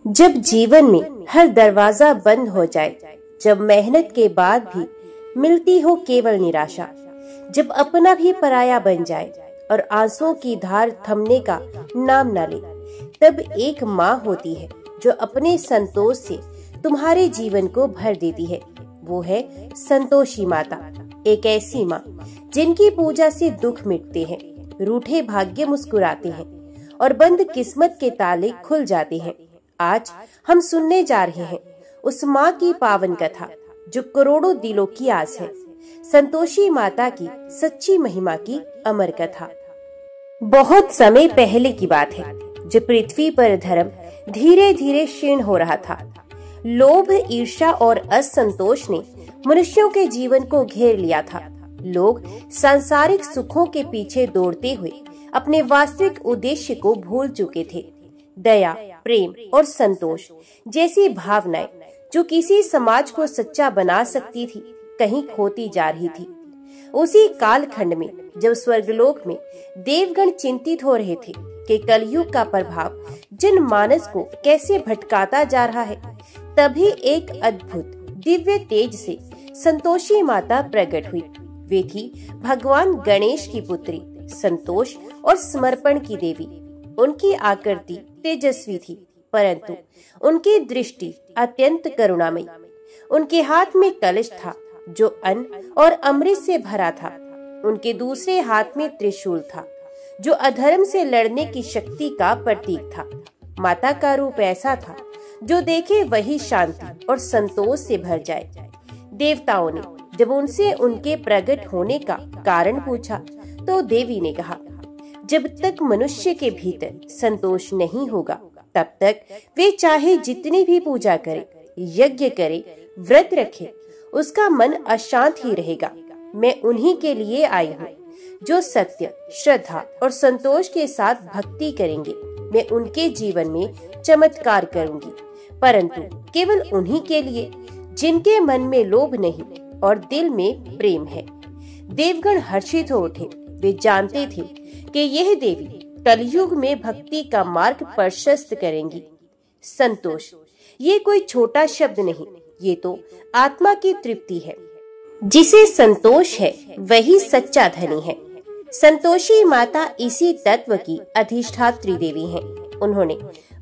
जब जीवन में हर दरवाजा बंद हो जाए, जब मेहनत के बाद भी मिलती हो केवल निराशा, जब अपना भी पराया बन जाए और आंसुओं की धार थमने का नाम न ले, तब एक माँ होती है जो अपने संतोष से तुम्हारे जीवन को भर देती है। वो है संतोषी माता, एक ऐसी माँ जिनकी पूजा से दुख मिटते हैं, रूठे भाग्य मुस्कुराते हैं और बंद किस्मत के ताले खुल जाते हैं। आज हम सुनने जा रहे हैं उस माँ की पावन कथा जो करोड़ों दिलों की आस है, संतोषी माता की सच्ची महिमा की अमर कथा। बहुत समय पहले की बात है जब पृथ्वी पर धर्म धीरे धीरे क्षीण हो रहा था। लोभ, ईर्ष्या और असंतोष ने मनुष्यों के जीवन को घेर लिया था। लोग सांसारिक सुखों के पीछे दौड़ते हुए अपने वास्तविक उद्देश्य को भूल चुके थे। दया, प्रेम और संतोष जैसी भावनाएं जो किसी समाज को सच्चा बना सकती थी, कहीं खोती जा रही थी। उसी कालखंड में जब स्वर्गलोक में देवगण चिंतित हो रहे थे कि कलयुग का प्रभाव जनमानस को कैसे भटकाता जा रहा है, तभी एक अद्भुत दिव्य तेज से संतोषी माता प्रकट हुई। वे थी भगवान गणेश की पुत्री, संतोष और समर्पण की देवी। उनकी आकृति तेजस्वी थी, परंतु उनकी दृष्टि अत्यंत करुणामयी। उनके हाथ में कलश था जो अन्न और अमृत से भरा था। उनके दूसरे हाथ में त्रिशूल था जो अधर्म से लड़ने की शक्ति का प्रतीक था। माता का रूप ऐसा था जो देखे वही शांति और संतोष से भर जाए। देवताओं ने जब उनसे उनके प्रकट होने का कारण पूछा तो देवी ने कहा, जब तक मनुष्य के भीतर संतोष नहीं होगा, तब तक वे चाहे जितनी भी पूजा करे, यज्ञ करे, व्रत रखे, उसका मन अशांत ही रहेगा। मैं उन्हीं के लिए आई हूँ जो सत्य, श्रद्धा और संतोष के साथ भक्ति करेंगे। मैं उनके जीवन में चमत्कार करूंगी, परंतु केवल उन्हीं के लिए जिनके मन में लोभ नहीं और दिल में प्रेम है। देवगण हर्षित हो उठे। वे जानते थे कि यह देवी कलयुग में भक्ति का मार्ग प्रशस्त करेंगी। संतोष ये कोई छोटा शब्द नहीं, ये तो आत्मा की तृप्ति है। जिसे संतोष है वही सच्चा धनी है। संतोषी माता इसी तत्व की अधिष्ठात्री देवी हैं। उन्होंने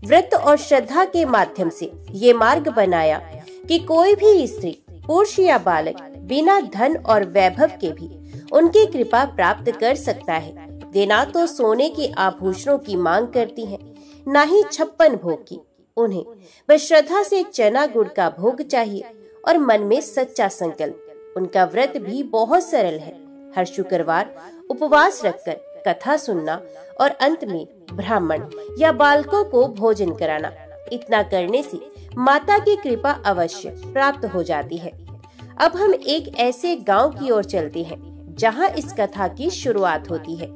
व्रत और श्रद्धा के माध्यम से ये मार्ग बनाया कि कोई भी स्त्री, पुरुष या बालक बिना धन और वैभव के भी उनकी कृपा प्राप्त कर सकता है। वे ना तो सोने के आभूषणों की मांग करती हैं, ना ही 56 भोग की। उन्हें बस श्रद्धा से चना गुड़ का भोग चाहिए और मन में सच्चा संकल्प। उनका व्रत भी बहुत सरल है। हर शुक्रवार उपवास रखकर कथा सुनना और अंत में ब्राह्मण या बालकों को भोजन कराना। इतना करने से माता की कृपा अवश्य प्राप्त हो जाती है। अब हम एक ऐसे गांव की ओर चलते हैं जहां इस कथा की शुरुआत होती है।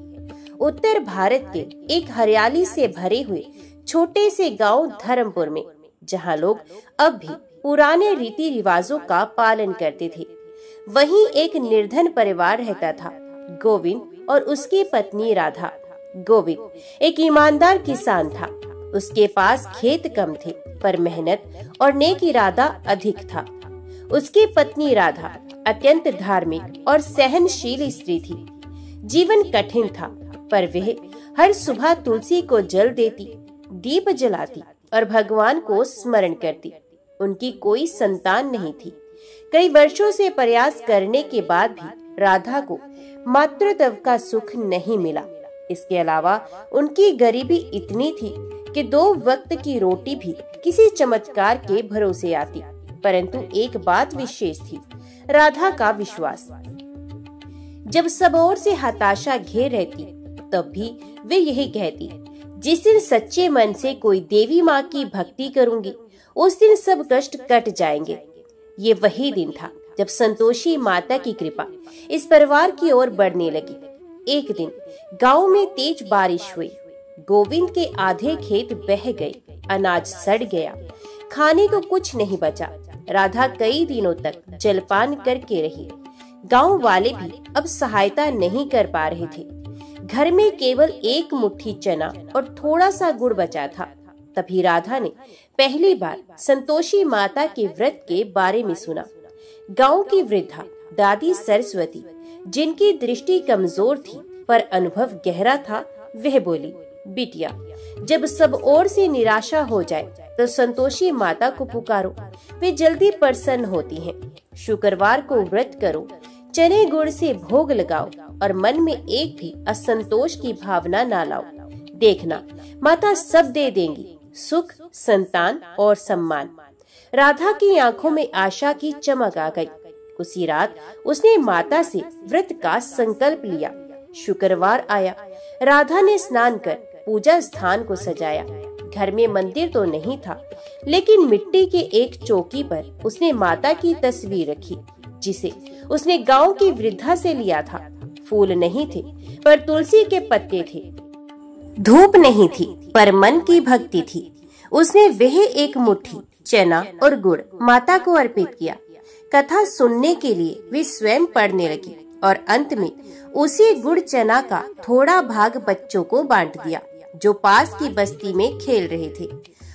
उत्तर भारत के एक हरियाली से भरे हुए छोटे से गांव धर्मपुर में, जहां लोग अब भी पुराने रीति रिवाजों का पालन करते थे। वहीं एक निर्धन परिवार रहता था, गोविंद और उसकी पत्नी राधा। गोविंद एक ईमानदार किसान था। उसके पास खेत कम थे, पर मेहनत और नेक इरादा अधिक था। उसकी पत्नी राधा अत्यंत धार्मिक और सहनशील स्त्री थी। जीवन कठिन था, पर वह हर सुबह तुलसी को जल देती, दीप जलाती और भगवान को स्मरण करती। उनकी कोई संतान नहीं थी। कई वर्षों से प्रयास करने के बाद भी राधा को मातृत्व का सुख नहीं मिला। इसके अलावा उनकी गरीबी इतनी थी कि 2 वक्त की रोटी भी किसी चमत्कार के भरोसे आती। परंतु एक बात विशेष थी, राधा का विश्वास। जब सब ओर से हताशा घेर रहती, तब भी वे यही कहती, जिस दिन सच्चे मन से कोई देवी माँ की भक्ति करूंगी, उस दिन सब कष्ट कट जाएंगे। ये वही दिन था जब संतोषी माता की कृपा इस परिवार की ओर बढ़ने लगी। एक दिन गांव में तेज बारिश हुई। गोविंद के आधे खेत बह गए, अनाज सड़ गया, खाने को कुछ नहीं बचा। राधा कई दिनों तक जलपान करके रही। गांव वाले भी अब सहायता नहीं कर पा रहे थे। घर में केवल एक मुट्ठी चना और थोड़ा सा गुड़ बचा था। तभी राधा ने पहली बार संतोषी माता के व्रत के बारे में सुना। गांव की वृद्धा दादी सरस्वती, जिनकी दृष्टि कमजोर थी पर अनुभव गहरा था, वह बोली, बिटिया, जब सब ओर से निराशा हो जाए तो संतोषी माता को पुकारो, वे जल्दी प्रसन्न होती हैं। शुक्रवार को व्रत करो, चने गुड़ से भोग लगाओ और मन में एक भी असंतोष की भावना ना लाओ। देखना, माता सब दे देंगी, सुख, संतान और सम्मान। राधा की आंखों में आशा की चमक आ गई। उसी रात उसने माता से व्रत का संकल्प लिया। शुक्रवार आया, राधा ने स्नान कर पूजा स्थान को सजाया। घर में मंदिर तो नहीं था, लेकिन मिट्टी के एक चौकी पर उसने माता की तस्वीर रखी, जिसे उसने गांव की वृद्धा से लिया था। फूल नहीं थे पर तुलसी के पत्ते थे, धूप नहीं थी पर मन की भक्ति थी। उसने वह एक मुट्ठी चना और गुड़ माता को अर्पित किया। कथा सुनने के लिए वे स्वयं पढ़ने लगी और अंत में उसी गुड़ चना का थोड़ा भाग बच्चों को बांट दिया, जो पास की बस्ती में खेल रहे थे।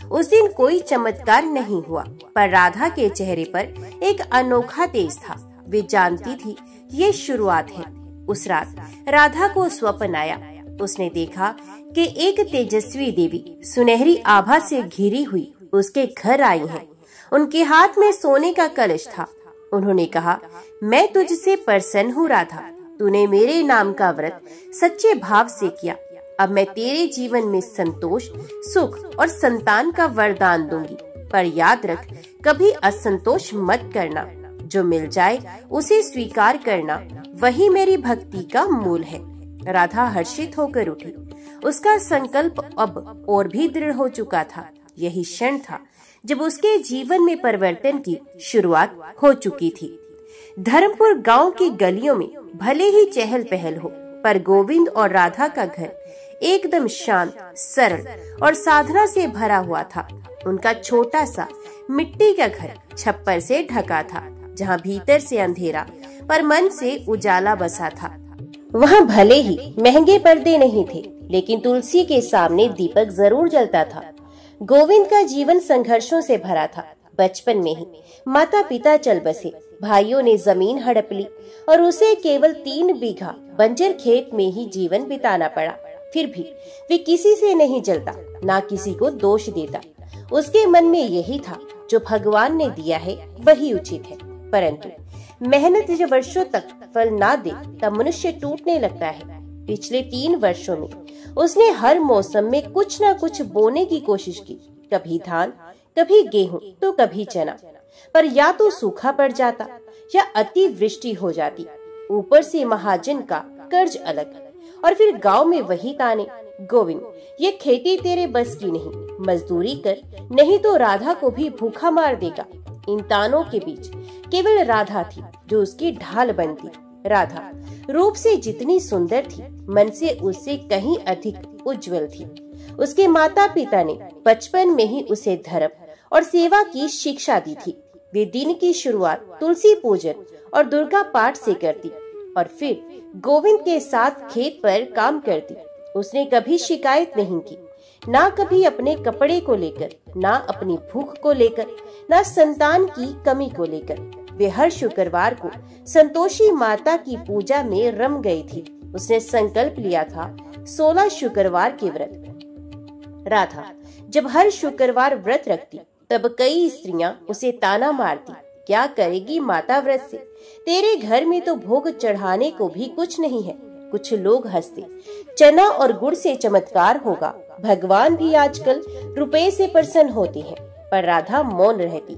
उस दिन कोई चमत्कार नहीं हुआ, पर राधा के चेहरे पर एक अनोखा तेज था। वे जानती थी ये शुरुआत है। उस रात राधा को स्वप्न आया। उसने देखा कि एक तेजस्वी देवी सुनहरी आभा से घिरी हुई उसके घर आई है। उनके हाथ में सोने का कलश था। उन्होंने कहा, मैं तुझसे प्रसन्न हूँ राधा, तूने मेरे नाम का व्रत सच्चे भाव से किया। अब मैं तेरे जीवन में संतोष, सुख और संतान का वरदान दूंगी, पर याद रख, कभी असंतोष मत करना। जो मिल जाए उसे स्वीकार करना, वही मेरी भक्ति का मूल है। राधा हर्षित होकर उठी। उसका संकल्प अब और भी दृढ़ हो चुका था। यही क्षण था जब उसके जीवन में परिवर्तन की शुरुआत हो चुकी थी। धर्मपुर गांव की गलियों में भले ही चहल पहल हो, पर गोविंद और राधा का घर एकदम शांत, सरल और साधना से भरा हुआ था। उनका छोटा सा मिट्टी का घर छप्पर से ढका था, जहाँ भीतर से अंधेरा पर मन से उजाला बसा था। वहाँ भले ही महंगे पर्दे नहीं थे, लेकिन तुलसी के सामने दीपक जरूर जलता था। गोविंद का जीवन संघर्षों से भरा था। बचपन में ही माता पिता चल बसे, भाइयों ने जमीन हड़प ली और उसे केवल 3 बीघा बंजर खेत में ही जीवन बिताना पड़ा। फिर भी वे किसी से नहीं जलता, ना किसी को दोष देता। उसके मन में यही था, जो भगवान ने दिया है वही उचित है। परंतु मेहनत जब वर्षों तक फल ना दे, तब मनुष्य टूटने लगता है। पिछले 3 वर्षों में उसने हर मौसम में कुछ न कुछ बोने की कोशिश की, कभी धान, कभी गेहूं तो कभी चना, पर या तो सूखा पड़ जाता या अति वृष्टि हो जाती। ऊपर से महाजन का कर्ज अलग, और फिर गांव में वही ताने, गोविंद, ये खेती तेरे बस की नहीं, मजदूरी कर, नहीं तो राधा को भी भूखा मार देगा। इन तानों के बीच केवल राधा थी जो उसकी ढाल बनती। राधा रूप से जितनी सुंदर थी, मन से उससे कहीं अधिक उज्जवल थी। उसके माता पिता ने बचपन में ही उसे धर्म और सेवा की शिक्षा दी थी। वे दिन की शुरुआत तुलसी पूजन और दुर्गा पाठ से करती और फिर गोविंद के साथ खेत पर काम करती। उसने कभी शिकायत नहीं की, ना कभी अपने कपड़े को लेकर, ना अपनी भूख को लेकर, ना संतान की कमी को लेकर। वे हर शुक्रवार को संतोषी माता की पूजा में रम गई थी। उसने संकल्प लिया था 16 शुक्रवार के व्रत। राधा जब हर शुक्रवार व्रत रखती, तब कई स्त्रियां उसे ताना मारती, क्या करेगी माता व्रत से, तेरे घर में तो भोग चढ़ाने को भी कुछ नहीं है। कुछ लोग हंसते, चना और गुड़ से चमत्कार होगा, भगवान भी आजकल रुपए से प्रसन्न होते हैं। पर राधा मौन रहती।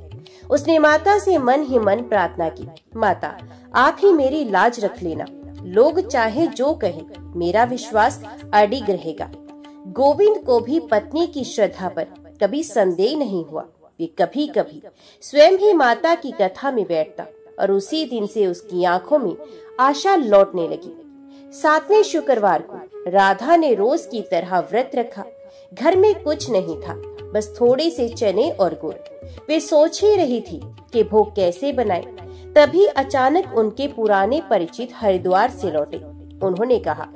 उसने माता से मन ही मन प्रार्थना की, माता आप ही मेरी लाज रख लेना, लोग चाहे जो कहे, मेरा विश्वास अडिग रहेगा। गोविंद को भी पत्नी की श्रद्धा पर कभी संदेह नहीं हुआ। वे कभी कभी स्वयं ही माता की कथा में बैठता और उसी दिन से उसकी आंखों में आशा लौटने लगी। 7वें शुक्रवार को राधा ने रोज की तरह व्रत रखा। घर में कुछ नहीं था, बस थोड़े से चने और गुड़। वे सोच ही रही थी कि भोग कैसे बनाए। तभी अचानक उनके पुराने परिचित हरिद्वार से लौटे। उन्होंने कहा,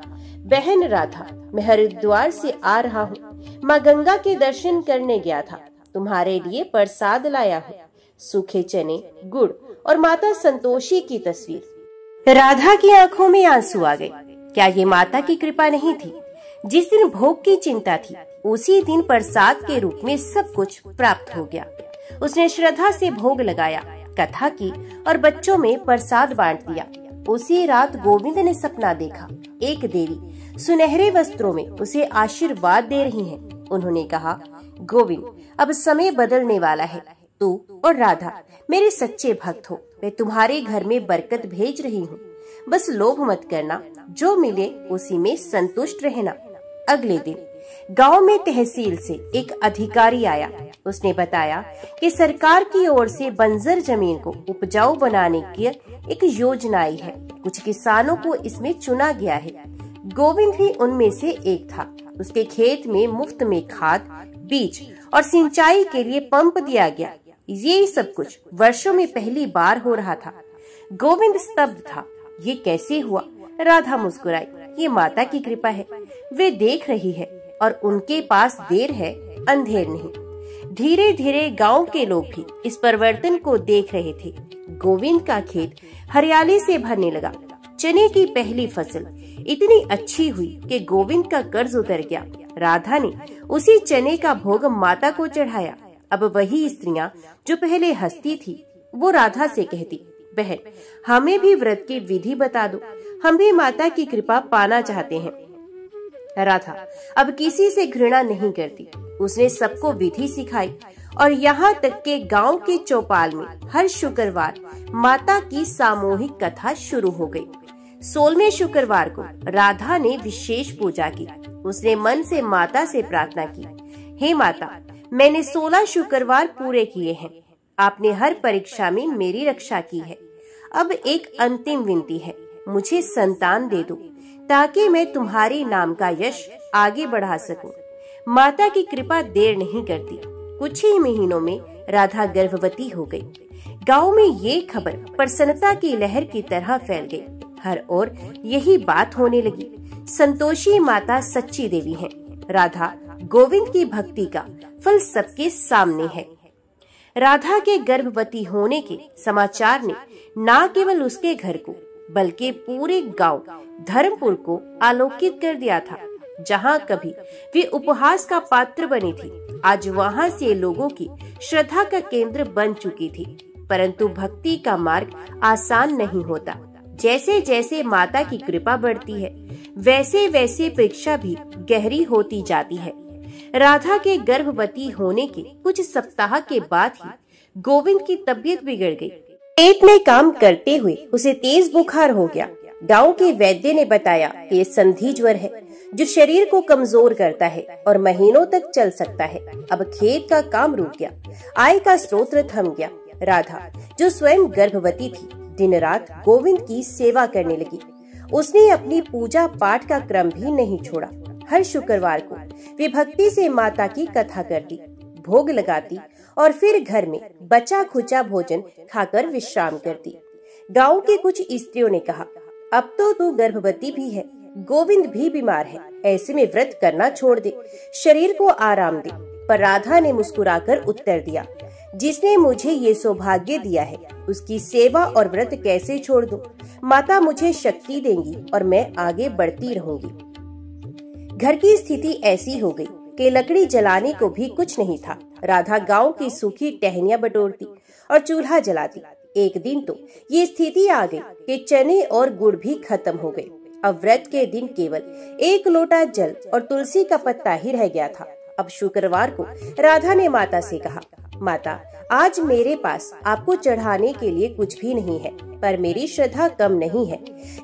बहन राधा, मैं हरिद्वार से आ रहा हूँ, माँ गंगा के दर्शन करने गया था। तुम्हारे लिए प्रसाद लाया हूँ, सूखे चने, गुड़ और माता संतोषी की तस्वीर। राधा की आंखों में आंसू आ गए। क्या ये माता की कृपा नहीं थी? जिस दिन भोग की चिंता थी, उसी दिन प्रसाद के रूप में सब कुछ प्राप्त हो गया। उसने श्रद्धा से भोग लगाया, कथा की और बच्चों में प्रसाद बांट दिया। उसी रात गोविंद ने सपना देखा। एक देवी सुनहरे वस्त्रों में उसे आशीर्वाद दे रही हैं। उन्होंने कहा, गोविंद, अब समय बदलने वाला है। तू और राधा मेरे सच्चे भक्त हो। मैं तुम्हारे घर में बरकत भेज रही हूँ। बस लोभ मत करना, जो मिले उसी में संतुष्ट रहना। अगले दिन गांव में तहसील से एक अधिकारी आया। उसने बताया कि सरकार की ओर से बंजर जमीन को उपजाऊ बनाने की एक योजना आई है। कुछ किसानों को इसमें चुना गया है। गोविंद भी उनमें से एक था। उसके खेत में मुफ्त में खाद, बीज और सिंचाई के लिए पंप दिया गया। ये सब कुछ वर्षों में पहली बार हो रहा था। गोविंद स्तब्ध था। ये कैसे हुआ? राधा मुस्कुराई। ये माता की कृपा है। वे देख रही है और उनके पास देर है, अंधेर नहीं। धीरे धीरे गांव के लोग भी इस परिवर्तन को देख रहे थे। गोविंद का खेत हरियाली से भरने लगा। चने की पहली फसल इतनी अच्छी हुई कि गोविंद का कर्ज उतर गया। राधा ने उसी चने का भोग माता को चढ़ाया। अब वही स्त्रियां जो पहले हंसती थी, वो राधा से कहती, बहन, हमें भी व्रत की विधि बता दो। हम भी माता की कृपा पाना चाहते हैं। राधा अब किसी से घृणा नहीं करती। उसने सबको विधि सिखाई और यहाँ तक के गांव के चौपाल में हर शुक्रवार माता की सामूहिक कथा शुरू हो गई। 16वें शुक्रवार को राधा ने विशेष पूजा की। उसने मन से माता से प्रार्थना की, हे माता, मैंने 16 शुक्रवार पूरे किए हैं। आपने हर परीक्षा में मेरी रक्षा की है। अब एक अंतिम विनती है, मुझे संतान दे दो ताकि मैं तुम्हारे नाम का यश आगे बढ़ा सकूं। माता की कृपा देर नहीं करती। कुछ ही महीनों में राधा गर्भवती हो गई। गांव में ये खबर प्रसन्नता की लहर की तरह फैल गई। हर ओर यही बात होने लगी, संतोषी माता सच्ची देवी है। राधा गोविंद की भक्ति का फल सबके सामने है। राधा के गर्भवती होने के समाचार ने न केवल उसके घर को बल्कि पूरे गांव धर्मपुर को आलोकित कर दिया था। जहां कभी वे उपहास का पात्र बनी थी, आज वहां से लोगों की श्रद्धा का केंद्र बन चुकी थी। परंतु भक्ति का मार्ग आसान नहीं होता। जैसे जैसे माता की कृपा बढ़ती है, वैसे वैसे परीक्षा भी गहरी होती जाती है। राधा के गर्भवती होने के कुछ सप्ताह के बाद ही गोविंद की तबीयत बिगड़ गई। पेट में काम करते हुए उसे तेज बुखार हो गया। गांव के वैद्य ने बताया कि ये संधि ज्वर है, जो शरीर को कमजोर करता है और महीनों तक चल सकता है। अब खेत का काम रुक गया, आय का स्रोत थम गया। राधा, जो स्वयं गर्भवती थी, दिन रात गोविंद की सेवा करने लगी। उसने अपनी पूजा पाठ का क्रम भी नहीं छोड़ा। हर शुक्रवार को वे भक्ति से माता की कथा करती, भोग लगाती और फिर घर में बचा खुचा भोजन खाकर विश्राम करती। गांव के कुछ स्त्रियों ने कहा, अब तो तू गर्भवती भी है, गोविंद भी बीमार है, ऐसे में व्रत करना छोड़ दे, शरीर को आराम दे। पर राधा ने मुस्कुराकर उत्तर दिया, जिसने मुझे ये सौभाग्य दिया है, उसकी सेवा और व्रत कैसे छोड़ दूं? माता मुझे शक्ति देंगी और मैं आगे बढ़ती रहूंगी। घर की स्थिति ऐसी हो गई कि लकड़ी जलाने को भी कुछ नहीं था। राधा गांव की सूखी टहनियां बटोरती और चूल्हा जलाती। एक दिन तो ये स्थिति आ गई कि चने और गुड़ भी खत्म हो गए। अब व्रत के दिन केवल 1 लोटा जल और तुलसी का पत्ता ही रह गया था। अब शुक्रवार को राधा ने माता से कहा, माता, आज मेरे पास आपको चढ़ाने के लिए कुछ भी नहीं है, पर मेरी श्रद्धा कम नहीं है।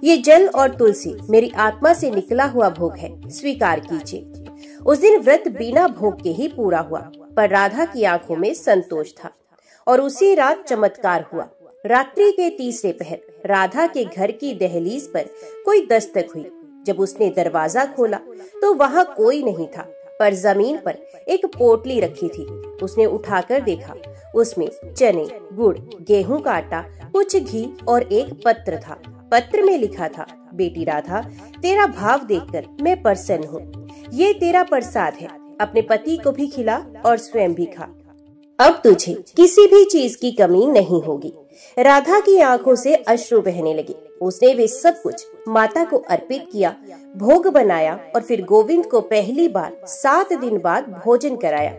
ये जल और तुलसी मेरी आत्मा से निकला हुआ भोग है, स्वीकार कीजिए। उस दिन व्रत बिना भोग के ही पूरा हुआ, पर राधा की आंखों में संतोष था। और उसी रात चमत्कार हुआ। रात्रि के तीसरे पहर राधा के घर की दहलीज पर कोई दस्तक हुई। जब उसने दरवाजा खोला तो वहाँ कोई नहीं था, पर जमीन पर एक पोटली रखी थी। उसने उठाकर देखा, उसमें चने, गुड़, गेहूं का आटा, कुछ घी और एक पत्र था। पत्र में लिखा था, बेटी राधा, तेरा भाव देखकर मैं प्रसन्न हूँ। ये तेरा प्रसाद है, अपने पति को भी खिला और स्वयं भी खा। अब तुझे किसी भी चीज की कमी नहीं होगी। राधा की आंखों से अश्रु बहने लगे। उसने वे सब कुछ माता को अर्पित किया, भोग बनाया और फिर गोविंद को पहली बार 7 दिन बाद भोजन कराया।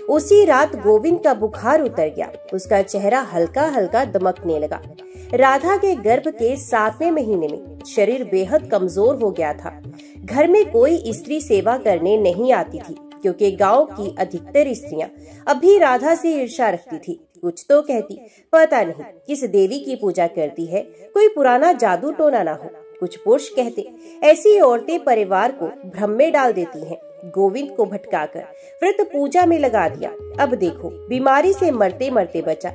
उसी रात गोविंद का बुखार उतर गया। उसका चेहरा हल्का हल्का दमकने लगा। राधा के गर्भ के 7वें महीने में शरीर बेहद कमजोर हो गया था। घर में कोई स्त्री सेवा करने नहीं आती थी, क्योंकि गांव की अधिकतर स्त्रियां अभी राधा से ईर्ष्या रखती थी। कुछ तो कहती, पता नहीं किस देवी की पूजा करती है, कोई पुराना जादू टोना ना हो। कुछ पुरुष कहते, ऐसी औरतें परिवार को भ्रम में डाल देती हैं। गोविंद को भटकाकर व्रत पूजा में लगा दिया। अब देखो, बीमारी से मरते मरते बचा।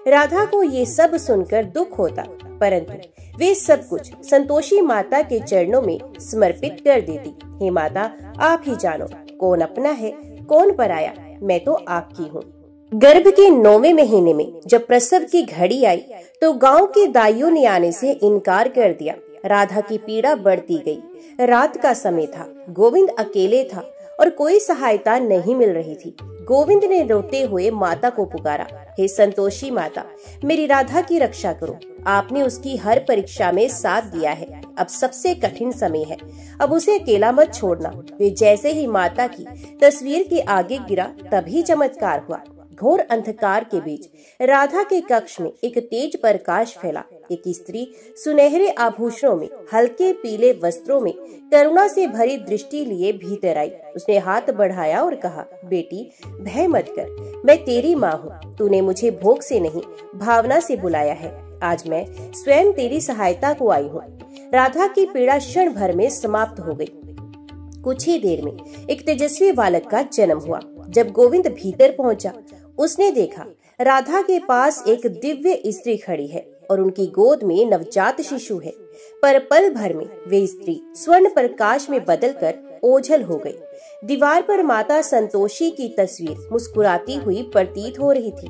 राधा को ये सब सुनकर दुख होता, परंतु वे सब कुछ संतोषी माता के चरणों में समर्पित कर देती। हे माता, आप ही जानो कौन अपना है कौन पराया, मैं तो आपकी हूँ। गर्भ के 9वें महीने में जब प्रसव की घड़ी आई तो गांव के दाइयों ने आने से इनकार कर दिया। राधा की पीड़ा बढ़ती गई। रात का समय था, गोविंद अकेले था और कोई सहायता नहीं मिल रही थी। गोविंद ने रोते हुए माता को पुकारा, हे संतोषी माता, मेरी राधा की रक्षा करो। आपने उसकी हर परीक्षा में साथ दिया है, अब सबसे कठिन समय है, अब उसे अकेला मत छोड़ना। वे जैसे ही माता की तस्वीर के आगे गिरा, तभी चमत्कार हुआ। घोर अंधकार के बीच राधा के कक्ष में एक तेज प्रकाश फैला। एक स्त्री सुनहरे आभूषणों में, हल्के पीले वस्त्रों में, करुणा से भरी दृष्टि लिए भीतर आई। उसने हाथ बढ़ाया और कहा, बेटी भय मत कर, मैं तेरी माँ हूँ। तूने मुझे भोग से नहीं भावना से बुलाया है। आज मैं स्वयं तेरी सहायता को आई हूँ। राधा की पीड़ा क्षण भर में समाप्त हो गई। कुछ ही देर में एक तेजस्वी बालक का जन्म हुआ। जब गोविंद भीतर पहुंचा, उसने देखा राधा के पास एक दिव्य स्त्री खड़ी है और उनकी गोद में नवजात शिशु है। पर पल भर में वे स्त्री स्वर्ण प्रकाश में बदलकर ओझल हो गई। दीवार पर माता संतोषी की तस्वीर मुस्कुराती हुई प्रतीत हो रही थी।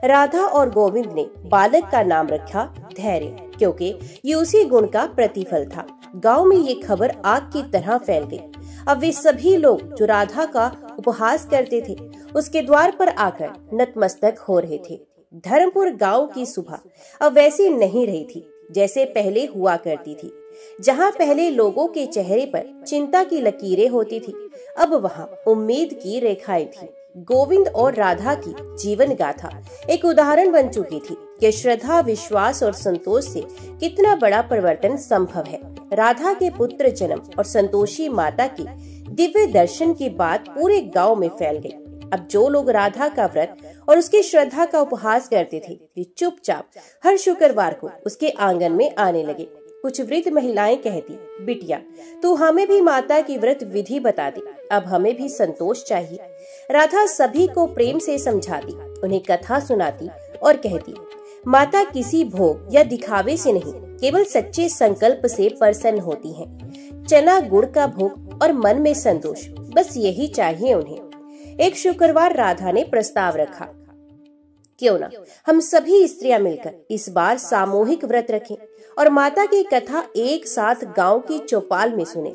राधा और गोविंद ने बालक का नाम रखा धैर्य, क्योंकि ये उसी गुण का प्रतिफल था। गांव में ये खबर आग की तरह फैल गई। अब वे सभी लोग जो राधा का उपहास करते थे, उसके द्वार पर आकर नतमस्तक हो रहे थे। धर्मपुर गांव की सुबह अब वैसी नहीं रही थी जैसे पहले हुआ करती थी। जहां पहले लोगों के चेहरे पर चिंता की लकीरें होती थी, अब वहां उम्मीद की रेखाएं थी। गोविंद और राधा की जीवन गाथा एक उदाहरण बन चुकी थी कि श्रद्धा, विश्वास और संतोष से कितना बड़ा परिवर्तन संभव है। राधा के पुत्र जन्म और संतोषी माता की दिव्य दर्शन की बात पूरे गांव में फैल गई। अब जो लोग राधा का व्रत और उसकी श्रद्धा का उपहास करते थे, वे चुपचाप हर शुक्रवार को उसके आंगन में आने लगे। कुछ वृद्ध महिलाएं कहती, बिटिया तू हमें भी माता की व्रत विधि बता दे, अब हमें भी संतोष चाहिए। राधा सभी को प्रेम से समझाती, उन्हें कथा सुनाती और कहती, माता किसी भोग या दिखावे से नहीं, केवल सच्चे संकल्प से प्रसन्न होती हैं। चना गुड़ का भोग और मन में संतोष, बस यही चाहिए उन्हें। एक शुक्रवार राधा ने प्रस्ताव रखा, क्यों ना हम सभी स्त्रियां मिलकर इस बार सामूहिक व्रत रखें और माता की कथा एक साथ गांव की चौपाल में सुने।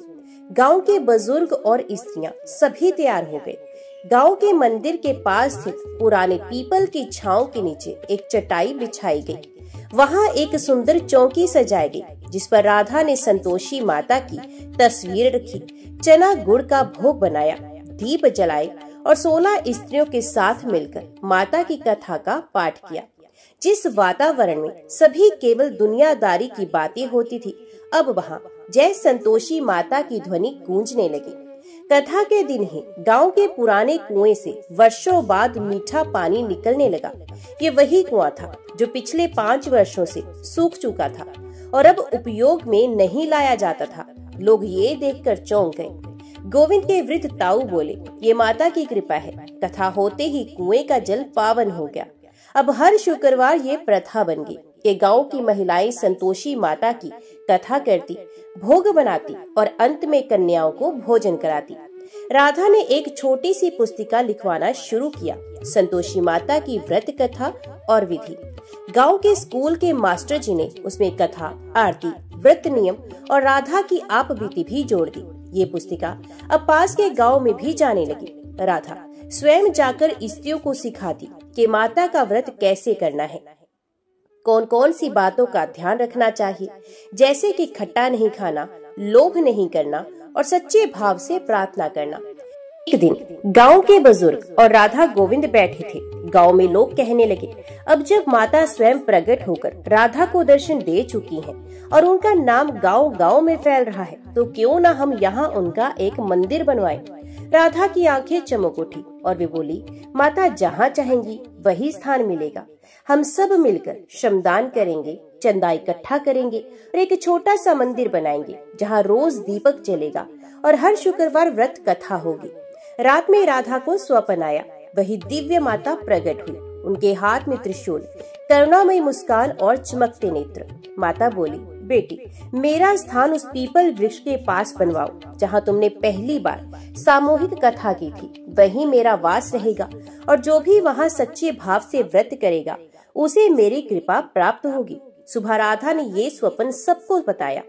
गांव के बुजुर्ग और स्त्रियां सभी तैयार हो गए। गांव के मंदिर के पास स्थित पुराने पीपल की छांव के नीचे एक चटाई बिछाई गई। वहां एक सुंदर चौकी सजाई गई, जिस पर राधा ने संतोषी माता की तस्वीर रखी, चना गुड़ का भोग बनाया, दीप जलाए और 16 स्त्रियों के साथ मिलकर माता की कथा का पाठ किया। जिस वातावरण में सभी केवल दुनियादारी की बातें होती थी, अब वहाँ जय संतोषी माता की ध्वनि गूंजने लगी। कथा के दिन ही गांव के पुराने कुएं से वर्षों बाद मीठा पानी निकलने लगा। ये वही कुआं था जो पिछले 5 वर्षों से सूख चुका था और अब उपयोग में नहीं लाया जाता था। लोग ये देखकर चौंक गए। गोविंद के वृद्ध ताऊ बोले, ये माता की कृपा है। कथा होते ही कुएं का जल पावन हो गया। अब हर शुक्रवार ये प्रथा बन गई कि गांव की महिलाएं संतोषी माता की कथा करती, भोग बनाती और अंत में कन्याओं को भोजन कराती। राधा ने एक छोटी सी पुस्तिका लिखवाना शुरू किया, संतोषी माता की व्रत कथा और विधि। गांव के स्कूल के मास्टर जी ने उसमें कथा, आरती, व्रत नियम और राधा की आप बीती भी जोड़ दी। ये पुस्तिका अब पास के गांव में भी जाने लगी। राधा स्वयं जाकर स्त्रियों को सिखाती कि माता का व्रत कैसे करना है, कौन कौन सी बातों का ध्यान रखना चाहिए, जैसे कि खट्टा नहीं खाना, लोभ नहीं करना और सच्चे भाव से प्रार्थना करना। एक दिन गांव के बुजुर्ग और राधा गोविंद बैठे थे। गांव में लोग कहने लगे, अब जब माता स्वयं प्रकट होकर राधा को दर्शन दे चुकी हैं और उनका नाम गांव गांव में फैल रहा है, तो क्यों ना हम यहाँ उनका एक मंदिर बनवाएं। राधा की आंखें चमक उठी और वे बोली, माता जहाँ चाहेंगी वही स्थान मिलेगा। हम सब मिलकर श्रमदान करेंगे, चंदा इकट्ठा करेंगे और एक छोटा सा मंदिर बनाएंगे जहाँ रोज दीपक जलेगा और हर शुक्रवार व्रत कथा होगी। रात में राधा को स्वप्न आया, वही दिव्य माता प्रकट हुई। उनके हाथ में त्रिशूल, करुणामयी मुस्कान और चमकते नेत्र। माता बोली, बेटी मेरा स्थान उस पीपल वृक्ष के पास बनवाओ जहाँ तुमने पहली बार सामूहिक कथा की थी, वहीं मेरा वास रहेगा और जो भी वहाँ सच्चे भाव से व्रत करेगा उसे मेरी कृपा प्राप्त होगी। सुबह राधा ने ये स्वप्न सबको बताया।